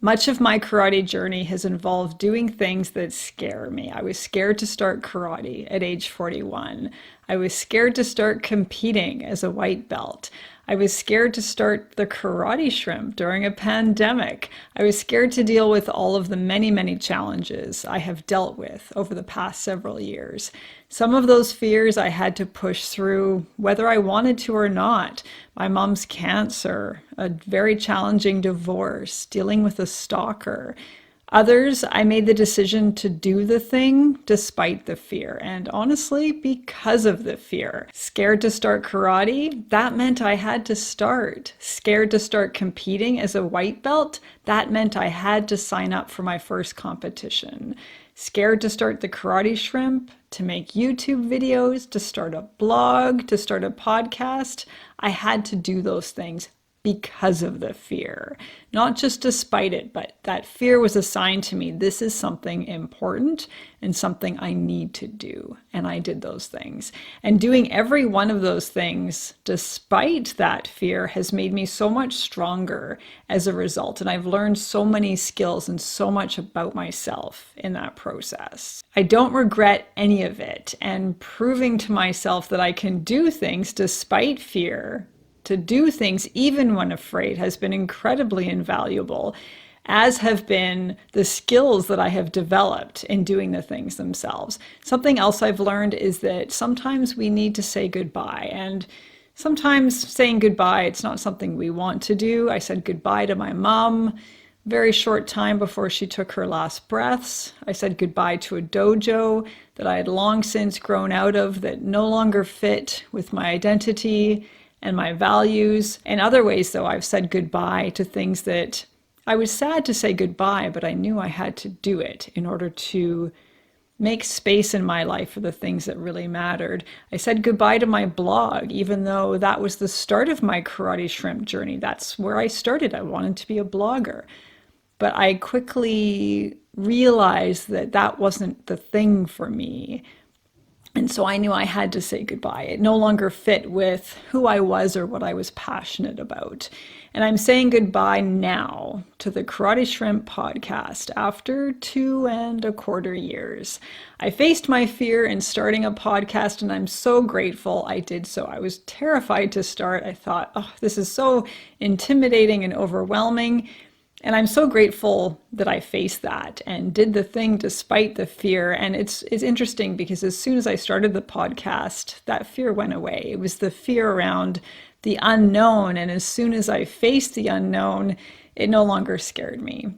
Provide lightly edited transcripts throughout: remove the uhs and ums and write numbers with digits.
Much of my karate journey has involved doing things that scare me. I was scared to start karate at age 41. I was scared to start competing as a white belt. I was scared to start the karate shrimp during a pandemic. I was scared to deal with all of the many, many challenges I have dealt with over the past several years. Some of those fears I had to push through whether I wanted to or not. My mom's cancer, a very challenging divorce, dealing with a stalker. Others, I made the decision to do the thing despite the fear, and honestly, because of the fear. Scared to start karate? That meant I had to start. Scared to start competing as a white belt? That meant I had to sign up for my first competition. Scared to start the karate shrimp? To make YouTube videos? To start a blog? To start a podcast? I had to do those things because of the fear, not just despite it, but that fear was assigned to me. This is something important and something I need to do. And I did those things. And doing every one of those things, despite that fear, has made me so much stronger as a result. And I've learned so many skills and so much about myself in that process. I don't regret any of it. And proving to myself that I can do things despite fear, to do things even when afraid, has been incredibly invaluable, as have been the skills that I have developed in doing the things themselves. Something else I've learned is that sometimes we need to say goodbye, and sometimes saying goodbye, it's not something we want to do. I said goodbye to my mom very short time before she took her last breaths. I said goodbye to a dojo that I had long since grown out of, that no longer fit with my identity and my values. In other ways, though, I've said goodbye to things that I was sad to say goodbye, but I knew I had to do it in order to make space in my life for the things that really mattered. I said goodbye to my blog, even though that was the start of my karate shrimp journey. That's where I started. I wanted to be a blogger. But I quickly realized that that wasn't the thing for me. And so I knew I had to say goodbye. It no longer fit with who I was or what I was passionate about. And I'm saying goodbye now to the Karate Shrimp podcast after 2.25 years. I faced my fear in starting a podcast, and I'm so grateful I did so. I was terrified to start. I thought, oh, this is so intimidating and overwhelming. And I'm so grateful that I faced that and did the thing despite the fear. And it's interesting because as soon as I started the podcast, that fear went away. It was the fear around the unknown. And as soon as I faced the unknown, it no longer scared me.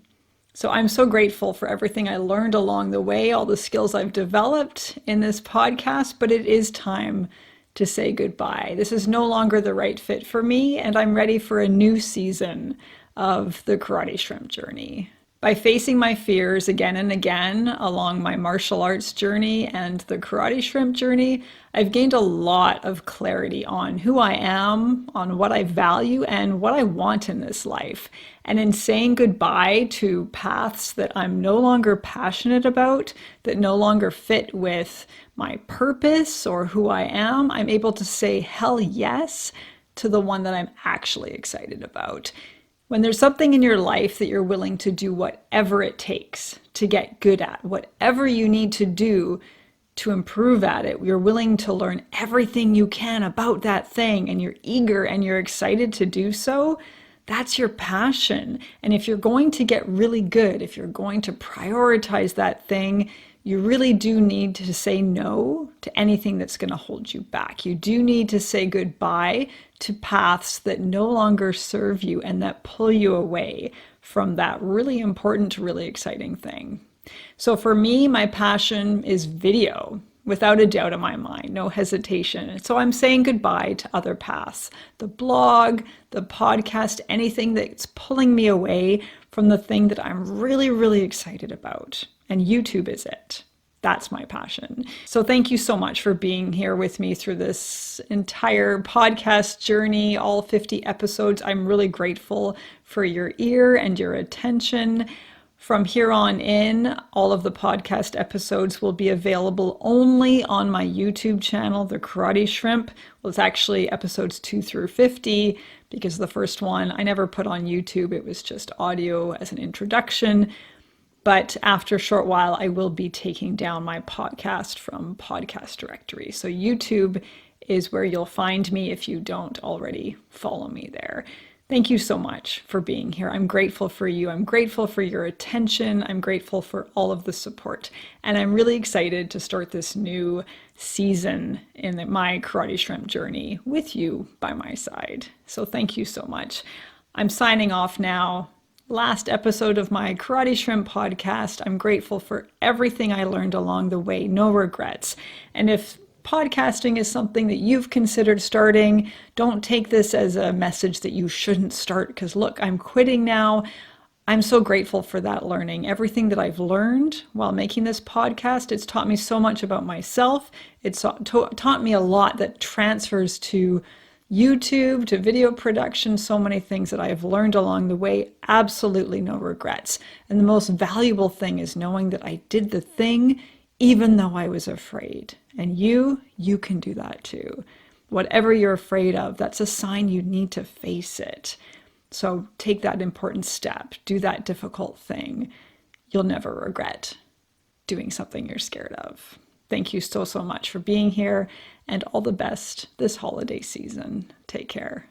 So I'm so grateful for everything I learned along the way, all the skills I've developed in this podcast, but it is time to say goodbye. This is no longer the right fit for me, and I'm ready for a new season of the Karate Shrimp journey. By facing my fears again and again along my martial arts journey and the Karate Shrimp journey, I've gained a lot of clarity on who I am, on what I value, and what I want in this life. And in saying goodbye to paths that I'm no longer passionate about, that no longer fit with my purpose or who I am, I'm able to say hell yes to the one that I'm actually excited about. When there's something in your life that you're willing to do whatever it takes to get good at, whatever you need to do to improve at it, you're willing to learn everything you can about that thing, and you're eager and you're excited to do so, that's your passion. And if you're going to get really good, if you're going to prioritize that thing, you really do need to say no to anything that's going to hold you back. You do need to say goodbye to paths that no longer serve you and that pull you away from that really important, really exciting thing. So for me, my passion is video, without a doubt in my mind, no hesitation. And so I'm saying goodbye to other paths, the blog, the podcast, anything that's pulling me away from the thing that I'm really, really excited about. And YouTube is it. That's my passion. So thank you so much for being here with me through this entire podcast journey, all 50 episodes. I'm really grateful for your ear and your attention. From here on in, all of the podcast episodes will be available only on my YouTube channel, The Karate Shrimp. Well, it's actually episodes 2 through 50, because the first one I never put on YouTube. It was just audio as an introduction. But after a short while, I will be taking down my podcast from podcast directory. So YouTube is where you'll find me if you don't already follow me there. Thank you so much for being here. I'm grateful for you. I'm grateful for your attention. I'm grateful for all of the support. And I'm really excited to start this new season in my karate shrimp journey with you by my side. So thank you so much. I'm signing off now. Last episode of my Karate Shrimp podcast. I'm grateful for everything I learned along the way. No regrets. And if podcasting is something that you've considered starting, don't take this as a message that you shouldn't start, because look, I'm quitting now. I'm so grateful for that learning. Everything that I've learned while making this podcast, it's taught me so much about myself. It's taught me a lot that transfers to YouTube, to video production, so many things that I have learned along the way. Absolutely no regrets. And the most valuable thing is knowing that I did the thing even though I was afraid. And you can do that too. Whatever you're afraid of, that's a sign you need to face it. So take that important step, do that difficult thing. You'll never regret doing something you're scared of. Thank you so much for being here, and all the best this holiday season. Take care.